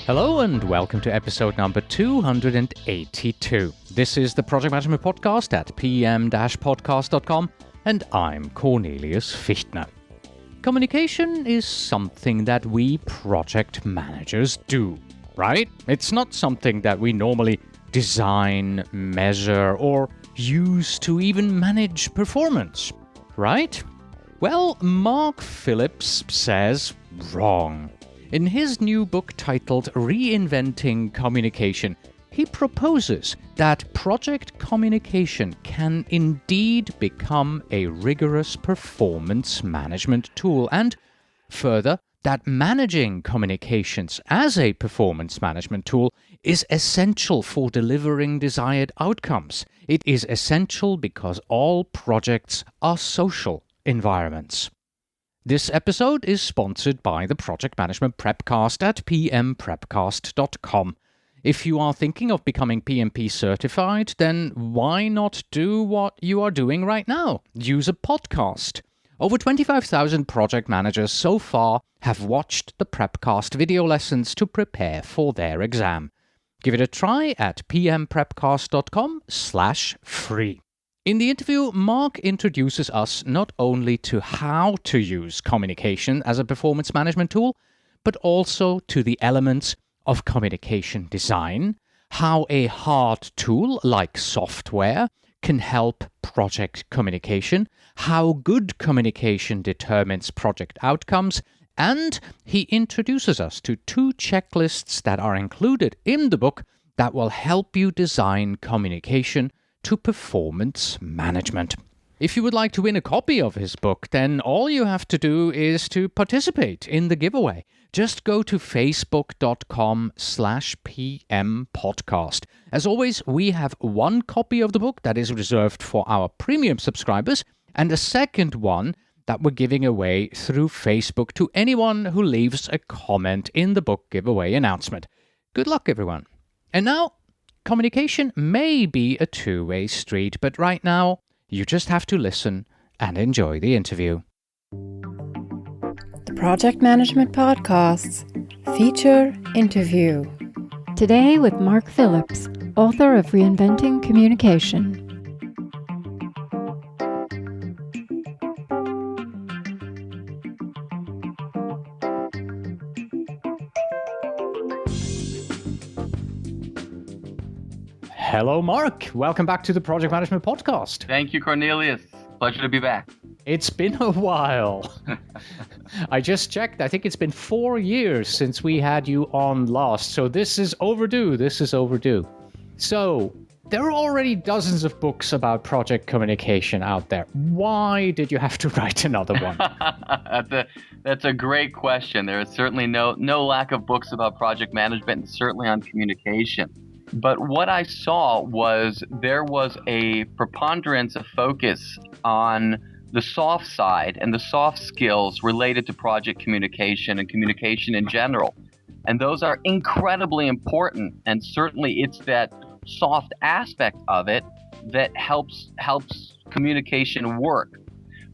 Hello and welcome to episode number 282. This is the Project Management Podcast at pm-podcast.com, and I'm Cornelius Fichtner. Communication is something that we project managers do, right? It's not something that we normally design, measure, or use to even manage performance, right? Well, Mark Phillips says wrong. In his new book titled Reinventing Communication, he proposes that project communication can indeed become a rigorous performance management tool, and further, that managing communications as a performance management tool is essential for delivering desired outcomes. It is essential because all projects are social environments. This episode is sponsored by the Project Management Prepcast at pmprepcast.com. If you are thinking of becoming PMP certified, then why not do what you are doing right now? Use a podcast. Over 25,000 project managers so far have watched the Prepcast video lessons to prepare for their exam. Give it a try at pmprepcast.com/free. In the interview, Mark introduces us not only to how to use communication as a performance management tool, but also to the elements of communication design, how a hard tool like software can help project communication, how good communication determines project outcomes, and he introduces us to 2 checklists that are included in the book that will help you design communication to performance management. If you would like to win a copy of his book, then all you have to do is to participate in the giveaway. Just go to facebook.com/pmpodcast. As always, we have 1 copy of the book that is reserved for our premium subscribers, and a second one that we're giving away through Facebook to anyone who leaves a comment in the book giveaway announcement. Good luck, everyone. And now, communication may be a two-way street, but right now, you just have to listen and enjoy the interview. The Project Management Podcast's feature interview. Today with Mark Phillips, author of Reinventing Communication. Hello, Mark. Welcome back to the Project Management Podcast. Thank you, Cornelius. Pleasure to be back. It's been a while. I just checked. I think it's been 4 years since we had you on last. So this is overdue. So there are already dozens of books about project communication out there. Why did you have to write another one? That's a great question. There is certainly no lack of books about project management, and certainly on communication. But what I saw was there was a preponderance of focus on the soft side and the soft skills related to project communication and communication in general. And those are incredibly important. And certainly it's that soft aspect of it that helps communication work.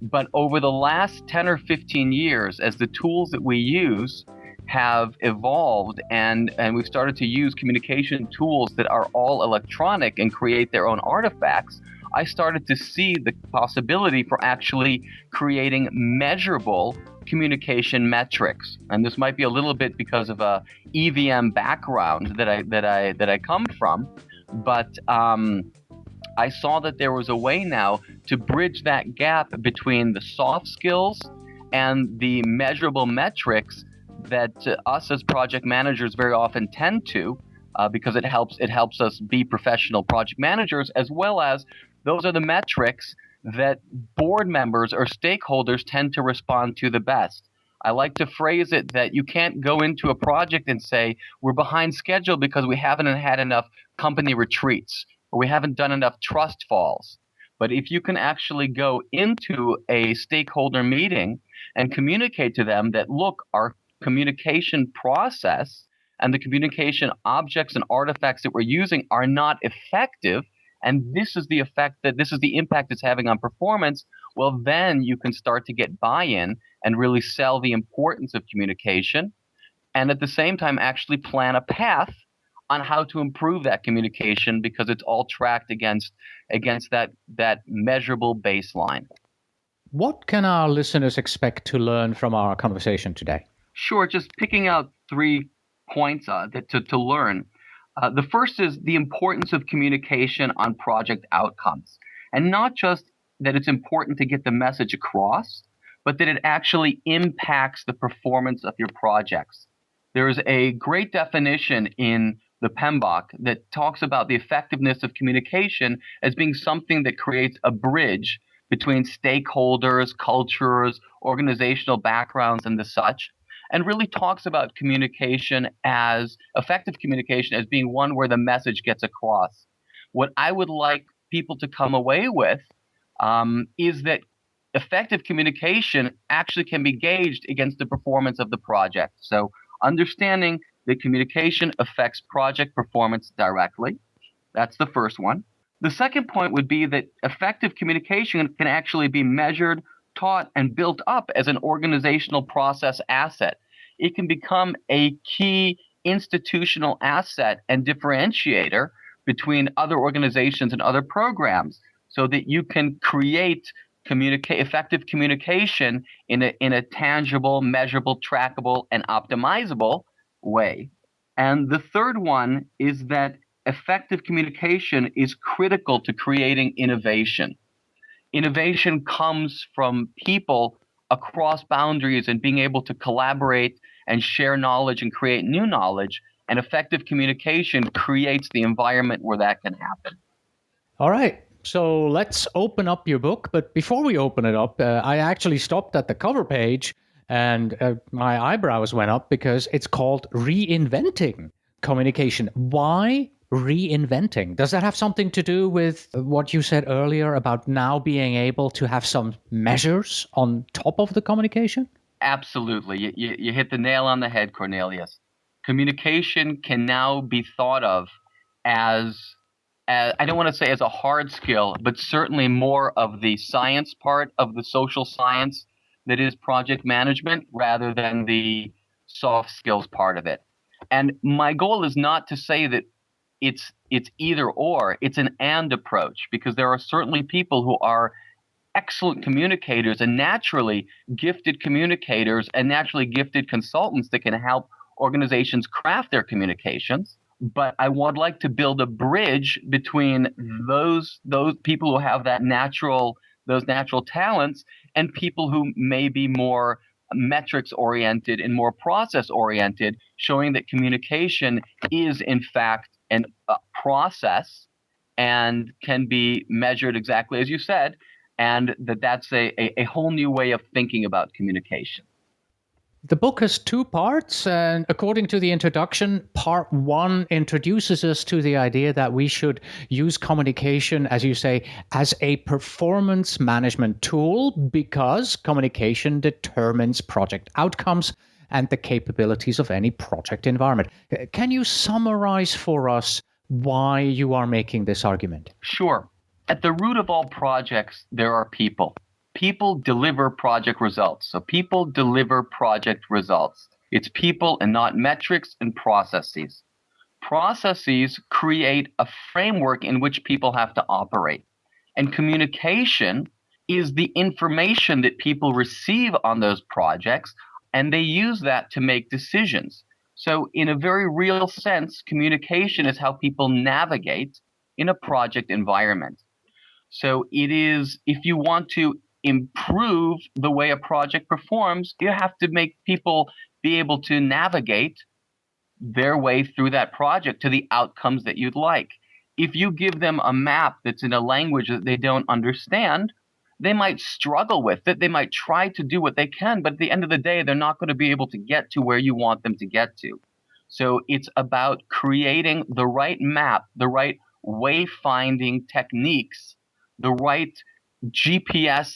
But over the last 10 or 15 years, as the tools that we use have evolved and we've started to use communication tools that are all electronic and create their own artifacts, I started to see the possibility for actually creating measurable communication metrics. And this might be a little bit because of a EVM background that I come from, but I saw that there was a way now to bridge that gap between the soft skills and the measurable metrics that us as project managers very often tend to, because it helps us be professional project managers, as well as those are the metrics that board members or stakeholders tend to respond to the best. I like to phrase it that you can't go into a project and say we're behind schedule because we haven't had enough company retreats or we haven't done enough trust falls. But if you can actually go into a stakeholder meeting and communicate to them that, look, our communication process and the communication objects and artifacts that we're using are not effective, and this is the impact it's having on performance, well, then you can start to get buy-in and really sell the importance of communication. and at the same time actually plan a path on how to improve that communication, because it's all tracked against that measurable baseline. What can our listeners expect to learn from our conversation today? Sure, just picking out 3 points to learn. The first is the importance of communication on project outcomes, and not just that it's important to get the message across, but that it actually impacts the performance of your projects. There's a great definition in the PMBOK that talks about the effectiveness of communication as being something that creates a bridge between stakeholders, cultures, organizational backgrounds, and the such, and really talks about communication as effective communication as being one where the message gets across. What I would like people to come away with is that effective communication actually can be gauged against the performance of the project. So understanding that communication affects project performance directly. That's the first one. The second point would be that effective communication can actually be measured, taught, and built up as an organizational process asset. It can become a key institutional asset and differentiator between other organizations and other programs, so that you can create effective communication in a tangible, measurable, trackable, and optimizable way. And the third one is that effective communication is critical to creating innovation. Innovation comes from people across boundaries and being able to collaborate and share knowledge and create new knowledge. And effective communication creates the environment where that can happen. All right. So let's open up your book. But before we open it up, I actually stopped at the cover page and my eyebrows went up because it's called Reinventing Communication. Why reinventing? Does that have something to do with what you said earlier about now being able to have some measures on top of the communication? Absolutely. You hit the nail on the head, Cornelius. Communication can now be thought of as I don't want to say as a hard skill, but certainly more of the science part of the social science that is project management, rather than the soft skills part of it. And my goal is not to say that it's either or, it's an and approach, because there are certainly people who are excellent communicators and naturally gifted communicators and naturally gifted consultants that can help organizations craft their communications. But I would like to build a bridge between those people who have those natural talents and people who may be more metrics oriented and more process oriented, showing that communication is in fact a process and can be measured exactly as you said, and that's a whole new way of thinking about communication. The book has 2 parts, and according to the introduction, part 1 introduces us to the idea that we should use communication, as you say, as a performance management tool, because communication determines project outcomes and the capabilities of any project environment. Can you summarize for us why you are making this argument? Sure. At the root of all projects, there are people. People deliver project results. So people deliver project results. It's people and not metrics and processes. Processes create a framework in which people have to operate. And communication is the information that people receive on those projects, and they use that to make decisions. So in a very real sense, communication is how people navigate in a project environment. So it is, if you want to improve the way a project performs, you have to make people be able to navigate their way through that project to the outcomes that you'd like. If you give them a map that's in a language that they don't understand, they might struggle with it. They might try to do what they can, but at the end of the day, they're not going to be able to get to where you want them to get to. So it's about creating the right map, the right wayfinding techniques, the right GPS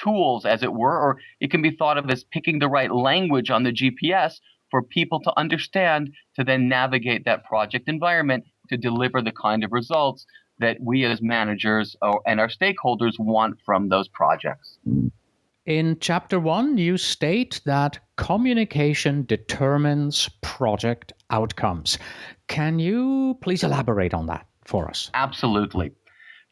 tools, as it were, or it can be thought of as picking the right language on the GPS for people to understand, to then navigate that project environment to deliver the kind of results that we as managers and our stakeholders want from those projects. In chapter 1, you state that communication determines project outcomes. Can you please elaborate on that for us? Absolutely.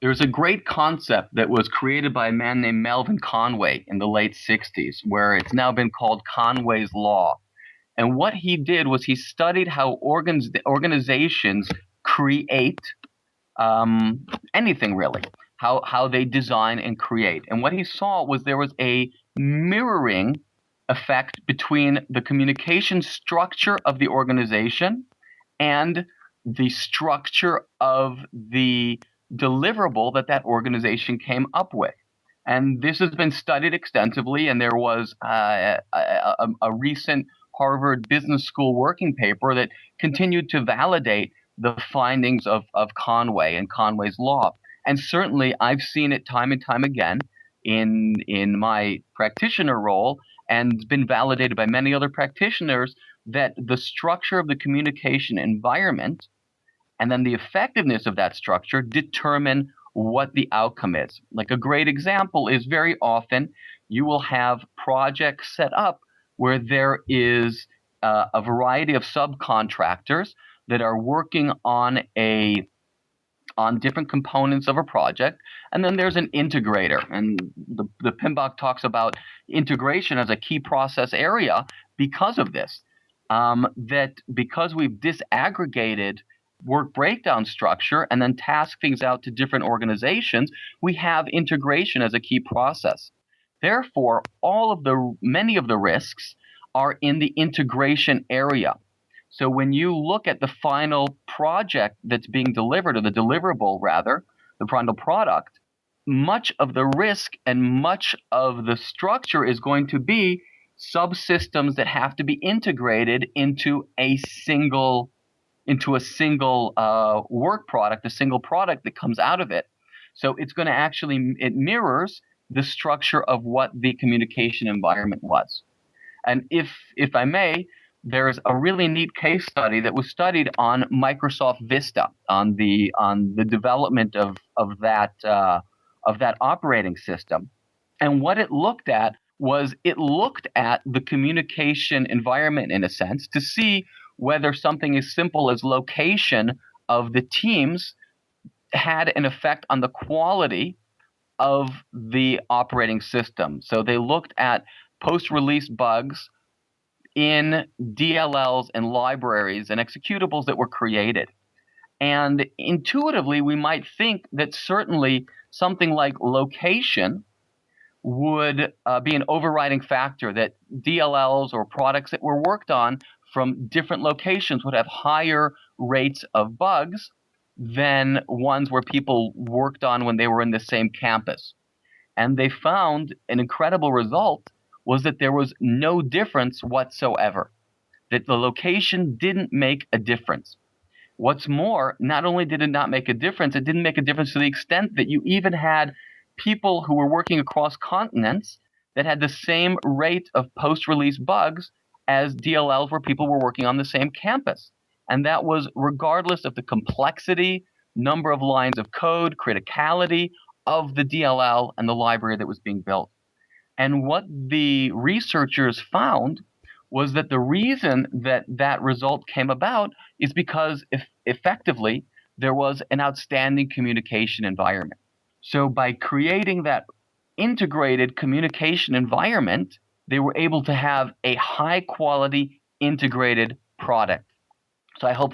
There's a great concept that was created by a man named Melvin Conway in the late 60s, where it's now been called Conway's Law. And what he did was he studied how organizations create anything really, how they design and create. And what he saw was there was a mirroring effect between the communication structure of the organization and the structure of the deliverable that organization came up with. And this has been studied extensively, and there was a recent Harvard Business School working paper that continued to validate the findings of Conway and Conway's Law. And certainly I've seen it time and time again in my practitioner role, and been validated by many other practitioners that the structure of the communication environment and then the effectiveness of that structure determine what the outcome is. Like a great example is very often you will have projects set up where there is a variety of subcontractors that are working on different components of a project, and then there's an integrator. And the PMBOK talks about integration as a key process area because of this. That because we've disaggregated work breakdown structure and then task things out to different organizations, we have integration as a key process. Therefore, many of the risks are in the integration area. So when you look at the final project that's being delivered, or the deliverable rather, the final product, much of the risk and much of the structure is going to be subsystems that have to be integrated into a single work product, a single product that comes out of it. So it's going to it mirrors the structure of what the communication environment was. And if I may, there's a really neat case study that was studied on Microsoft Vista, on the development of that operating system. And what it looked at the communication environment in a sense to see whether something as simple as location of the teams had an effect on the quality of the operating system. So they looked at post-release bugs in DLLs and libraries and executables that were created. And intuitively, we might think that certainly something like location would be an overriding factor, that DLLs or products that were worked on from different locations would have higher rates of bugs than ones where people worked on when they were in the same campus. And they found an incredible result was that there was no difference whatsoever, that the location didn't make a difference. What's more, not only did it not make a difference, it didn't make a difference to the extent that you even had people who were working across continents that had the same rate of post-release bugs as DLLs where people were working on the same campus. And that was regardless of the complexity, number of lines of code, criticality of the DLL and the library that was being built. And what the researchers found was that the reason that result came about is because effectively there was an outstanding communication environment. So by creating that integrated communication environment, they were able to have a high quality integrated product. So I hope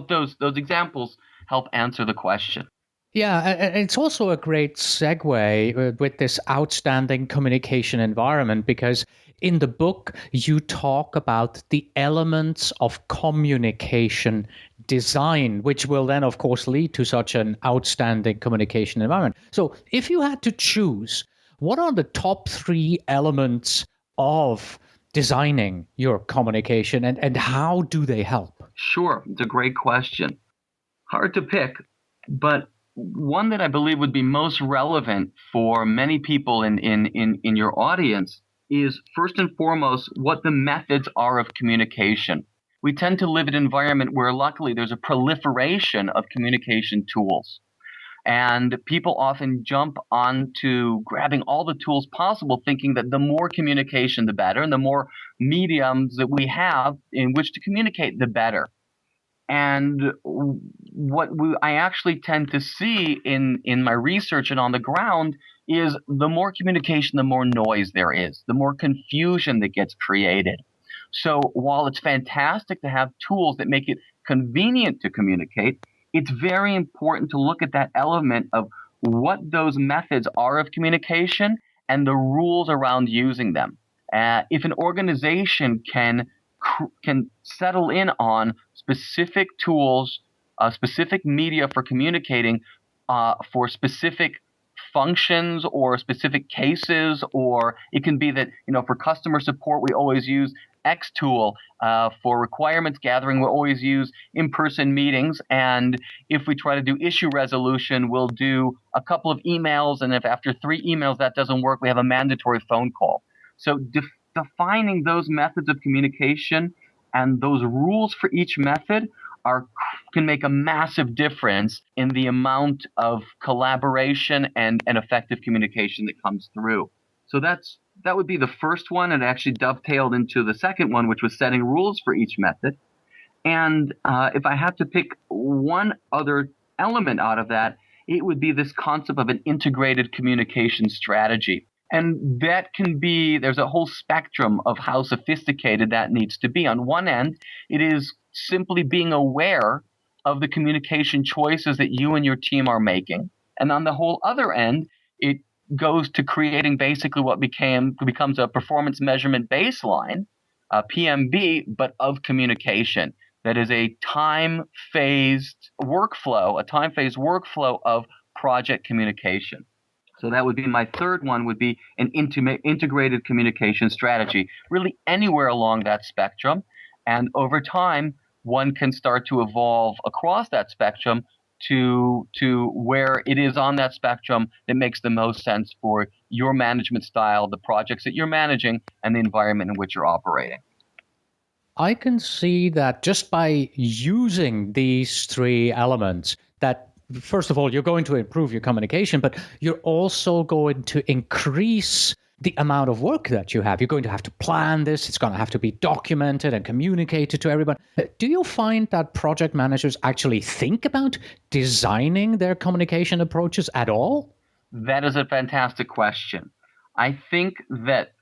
those examples help answer the question. Yeah, and it's also a great segue with this outstanding communication environment, because in the book you talk about the elements of communication design, which will then, of course, lead to such an outstanding communication environment. So if you had to choose, what are the top 3 elements of designing your communication, and how do they help? Sure, it's a great question. Hard to pick, but one that I believe would be most relevant for many people in your audience is, first and foremost, what the methods are of communication. We tend to live in an environment where luckily there's a proliferation of communication tools. And people often jump onto grabbing all the tools possible, thinking that the more communication, the better, and the more mediums that we have in which to communicate, the better. And I actually tend to see in my research and on the ground is the more communication, the more noise there is, the more confusion that gets created. So while it's fantastic to have tools that make it convenient to communicate, it's very important to look at that element of what those methods are of communication and the rules around using them. If an organization can settle in on specific tools, specific media for communicating for specific functions or specific cases, or it can be that, for customer support, we always use X tool. For requirements gathering, we'll always use in-person meetings. And if we try to do issue resolution, we'll do a couple of emails. And if after 3 emails that doesn't work, we have a mandatory phone call. So defining those methods of communication and those rules for each method can make a massive difference in the amount of collaboration and effective communication that comes through. So that would be the first one, and actually dovetailed into the second one, which was setting rules for each method. And if I have to pick one other element out of that, it would be this concept of an integrated communication strategy. And that can be, there's a whole spectrum of how sophisticated that needs to be. On one end, it is simply being aware of the communication choices that you and your team are making. And on the whole other end, it goes to creating basically what becomes a performance measurement baseline, PMB, but of communication. That is a time-phased workflow of project communication. So that would be my third one, would be an integrated communication strategy, really anywhere along that spectrum. And over time, one can start to evolve across that spectrum to where it is on that spectrum that makes the most sense for your management style, the projects that you're managing, and the environment in which you're operating. I can see that just by using these 3 elements, that first of all, you're going to improve your communication, but you're also going to increase the amount of work that you have. You're going to have to plan this. It's going to have to be documented and communicated to everyone. Do you find that project managers actually think about designing their communication approaches at all? That is a fantastic question. I think that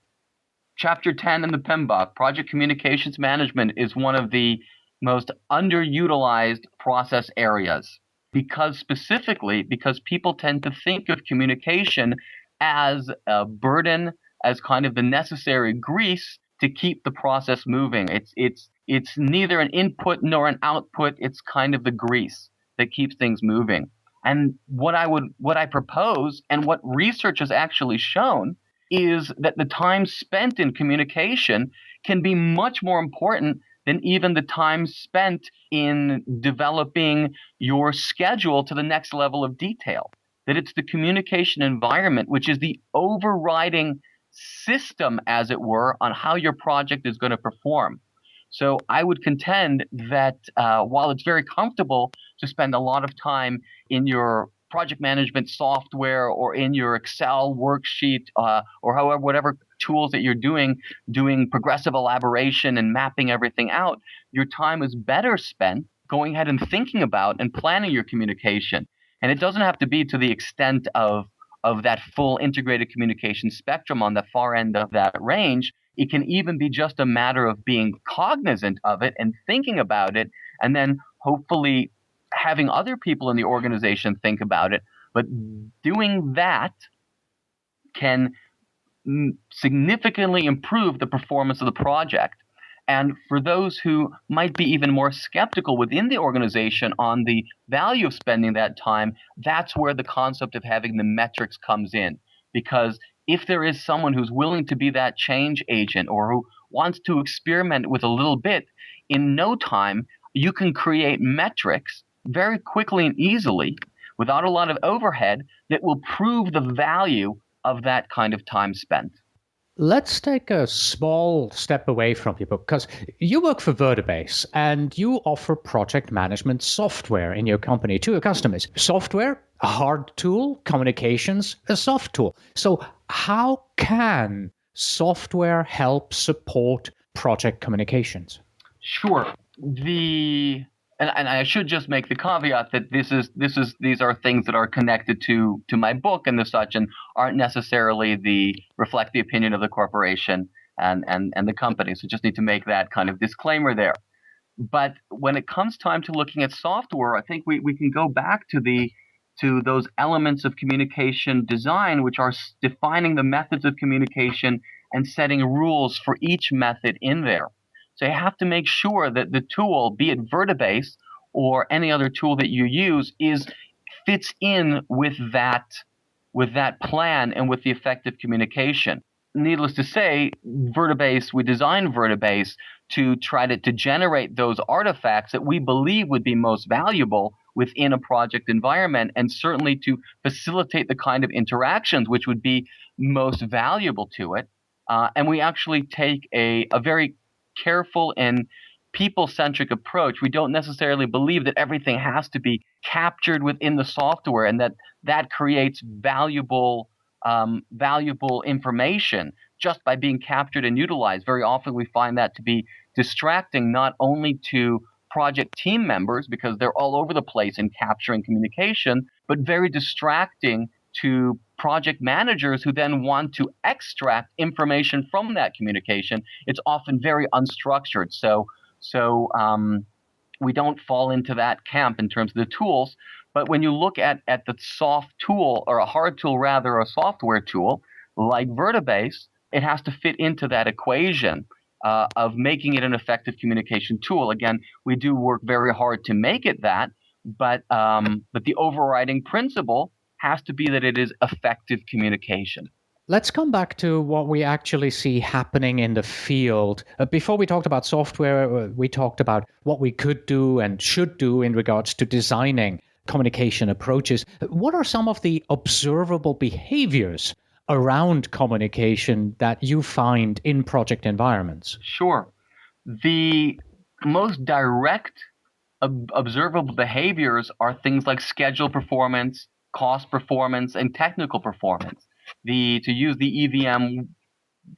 Chapter 10 in the PMBOK, Project Communications Management, is one of the most underutilized process areas because people tend to think of communication as a burden, as kind of the necessary grease to keep the process moving. It's neither an input nor an output. It's kind of the grease that keeps things moving. And what I propose, and what research has actually shown, is that the time spent in communication can be much more important than even the time spent in developing your schedule to the next level of detail. That it's the communication environment which is the overriding system, as it were, on how your project is going to perform. So I would contend that while it's very comfortable to spend a lot of time in your project management software or in your Excel worksheet or whatever tools that you're doing progressive elaboration and mapping everything out, your time is better spent going ahead and thinking about and planning your communication. And it doesn't have to be to the extent of that full integrated communication spectrum on the far end of that range. It can even be just a matter of being cognizant of it and thinking about it, and then hopefully having other people in the organization think about it. But doing that can significantly improve the performance of the project. And for those who might be even more skeptical within the organization on the value of spending that time, that's where the concept of having the metrics comes in. Because if there is someone who's willing to be that change agent or who wants to experiment with a little bit, in no time, you can create metrics very quickly and easily without a lot of overhead that will prove the value of that kind of time spent. Let's take a small step away from your book because you work for Vertibase and you offer project management software in your company to your customers. Software, a hard tool, communications, a soft tool. So how can software help support project communications? Sure. And I should just make the caveat that these are things that are connected to my book and the such, and aren't necessarily reflect the opinion of the corporation and the company. So just need to make that kind of disclaimer there. But when it comes time to looking at software, I think we can go back to those elements of communication design, which are defining the methods of communication and setting rules for each method in there. So you have to make sure that the tool, be it Vertibase or any other tool that you use, fits in with that plan and with the effective communication. Needless to say, we designed Vertibase to try to generate those artifacts that we believe would be most valuable within a project environment, and certainly to facilitate the kind of interactions which would be most valuable to it. And we actually take a very careful and people-centric approach. We don't necessarily believe that everything has to be captured within the software and that creates valuable information just by being captured and utilized. Very often we find that to be distracting, not only to project team members because they're all over the place in capturing communication, but very distracting to project managers who then want to extract information from that communication. It's often very unstructured. So we don't fall into that camp in terms of the tools. But when you look at the soft tool, or a hard tool rather, a software tool like Vertibase, it has to fit into that equation of making it an effective communication tool. Again, we do work very hard to make it that, but the overriding principle has to be that it is effective communication. Let's come back to what we actually see happening in the field. Before we talked about software, we talked about what we could do and should do in regards to designing communication approaches. What are some of the observable behaviors around communication that you find in project environments? Sure. The most direct observable behaviors are things like schedule performance, cost performance, and technical performance. To use the EVM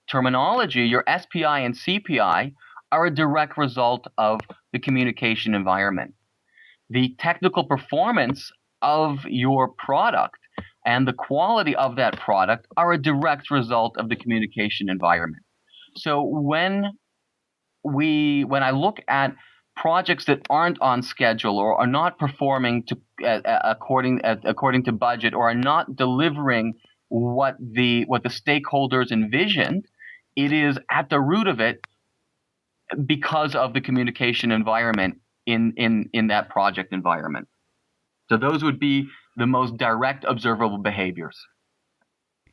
terminology, your SPI and CPI are a direct result of the communication environment. The technical performance of your product and the quality of that product are a direct result of the communication environment. So when I look at projects that aren't on schedule or are not performing according to budget, or are not delivering what the stakeholders envisioned, it is at the root of it because of the communication environment in that project environment. So those would be the most direct observable behaviors.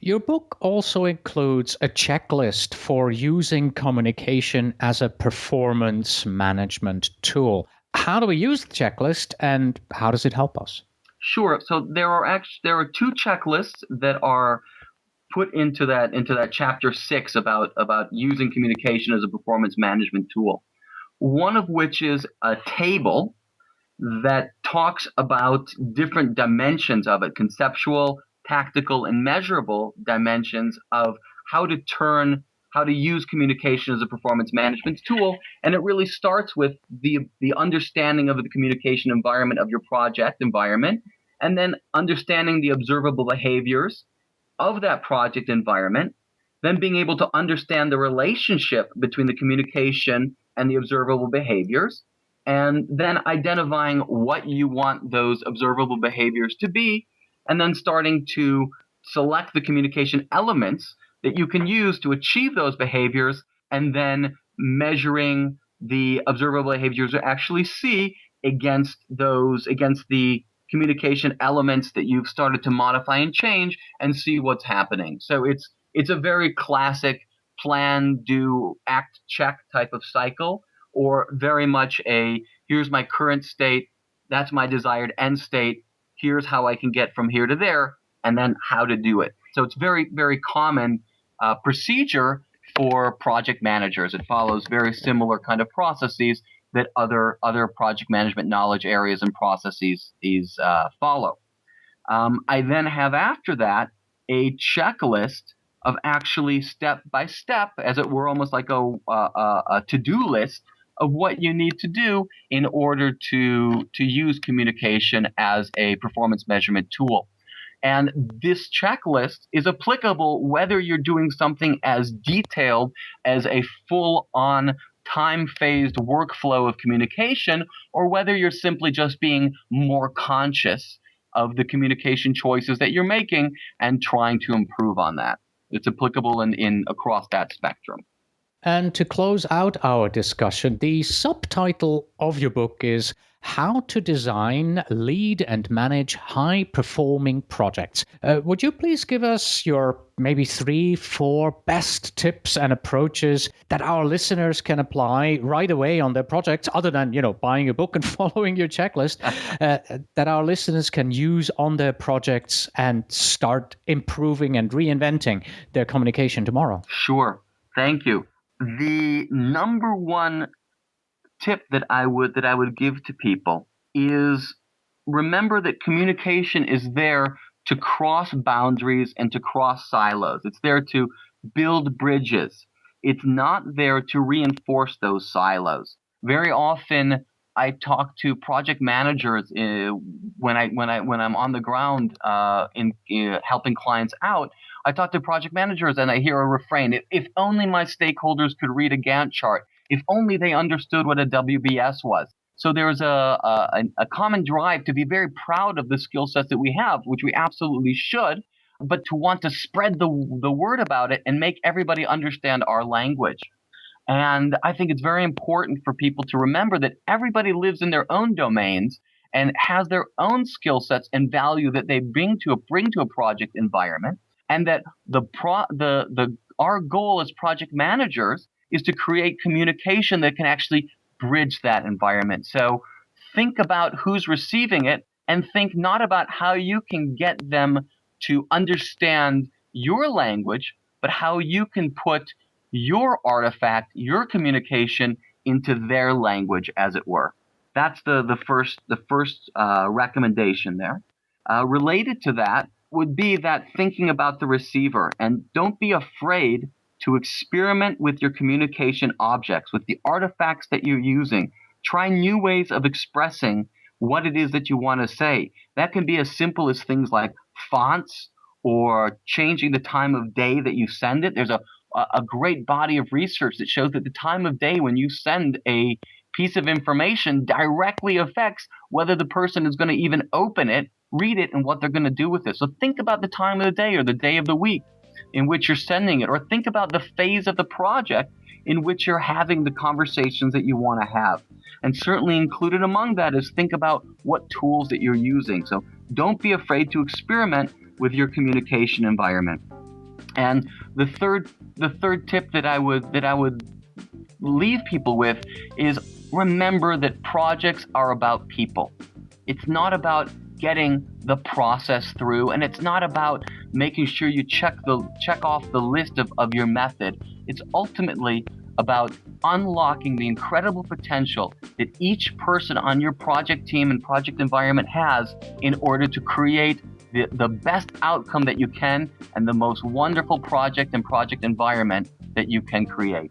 Your book also includes a checklist for using communication as a performance management tool. How do we use the checklist and how does it help us? Sure. So there are two checklists that are put into that chapter 6 about using communication as a performance management tool. One of which is a table that talks about different dimensions of it, conceptual, tactical, and measurable dimensions of how to use communication as a performance management tool. And it really starts with the understanding of the communication environment of your project environment, and then understanding the observable behaviors of that project environment, then being able to understand the relationship between the communication and the observable behaviors, and then identifying what you want those observable behaviors to be, and then starting to select the communication elements that you can use to achieve those behaviors, and then measuring the observable behaviors you actually see against the communication elements that you've started to modify and change, and see what's happening. So it's a very classic plan, do, act, check type of cycle, or very much here's my current state, that's my desired end state, here's how I can get from here to there, and then how to do it. So it's very, very common procedure for project managers. It follows very similar kind of processes that other project management knowledge areas and processes follow. I then have after that a checklist of actually step by step, as it were, almost like a to-do list of what you need to do in order to use communication as a performance measurement tool. And this checklist is applicable whether you're doing something as detailed as a full-on time-phased workflow of communication, or whether you're simply just being more conscious of the communication choices that you're making and trying to improve on that. It's applicable in across that spectrum. And to close out our discussion, the subtitle of your book is How to Design, Lead and Manage High-Performing Projects. Would you please give us your maybe 3-4 best tips and approaches that our listeners can apply right away on their projects, other than, buying a book and following your checklist, that our listeners can use on their projects and start improving and reinventing their communication tomorrow? Sure. Thank you. The number one tip that I would give to people is remember that communication is there to cross boundaries and to cross silos. It's there to build bridges. It's not there to reinforce those silos. Very often I talk to project managers when I'm on the ground in helping clients out. I talk to project managers and I hear a refrain: if only my stakeholders could read a Gantt chart, if only they understood what a WBS was. So there's a common drive to be very proud of the skill sets that we have, which we absolutely should, but to want to spread the word about it and make everybody understand our language. And I think it's very important for people to remember that everybody lives in their own domains and has their own skill sets and value that they bring to a project environment, and that our goal as project managers is to create communication that can actually bridge that environment. So think about who's receiving it and think not about how you can get them to understand your language, but how you can put your artifact, your communication into their language, as it were. That's the first recommendation there. Related to that would be that thinking about the receiver, and don't be afraid to experiment with your communication objects, with the artifacts that you're using. Try new ways of expressing what it is that you want to say. That can be as simple as things like fonts or changing the time of day that you send it. There's a great body of research that shows that the time of day when you send a piece of information directly affects whether the person is going to even open it, read it, and what they're going to do with it. So think about the time of the day or the day of the week in which you're sending it, or think about the phase of the project in which you're having the conversations that you want to have. And certainly included among that is think about what tools that you're using. So don't be afraid to experiment with your communication environment. And the third tip that I would leave people with is remember that projects are about people. It's not about getting the process through, and it's not about making sure you check off the list of your method. It's ultimately about unlocking the incredible potential that each person on your project team and project environment has in order to create the best outcome that you can and the most wonderful project and project environment that you can create.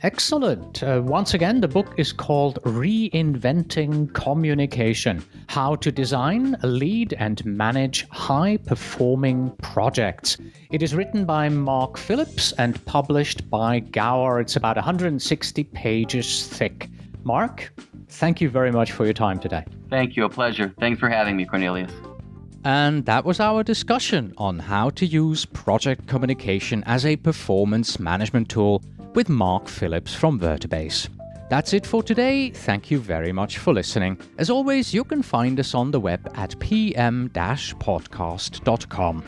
Excellent. Once again, the book is called Reinventing Communication: How to Design, Lead and Manage High-Performing Projects. It is written by Mark Phillips and published by Gower. It's about 160 pages thick. Mark, thank you very much for your time today. Thank you. A pleasure. Thanks for having me, Cornelius. And that was our discussion on how to use project communication as a performance management tool with Mark Phillips from Vertibase. That's it for today. Thank you very much for listening. As always, you can find us on the web at pm-podcast.com.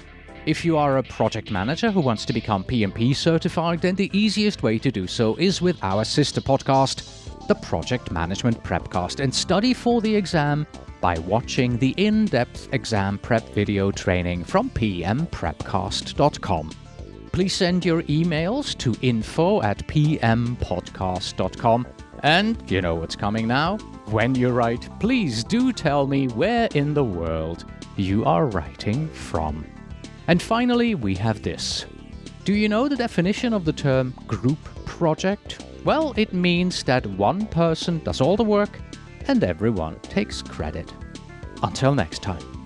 If you are a project manager who wants to become PMP certified, then the easiest way to do so is with our sister podcast, the Project Management Prepcast, and study for the exam by watching the in-depth exam prep video training from pmprepcast.com. please send your emails to info@pmpodcast.com. And you know what's coming now? When you write, please do tell me where in the world you are writing from. And finally, we have this. Do you know the definition of the term group project? Well, it means that one person does all the work and everyone takes credit. Until next time.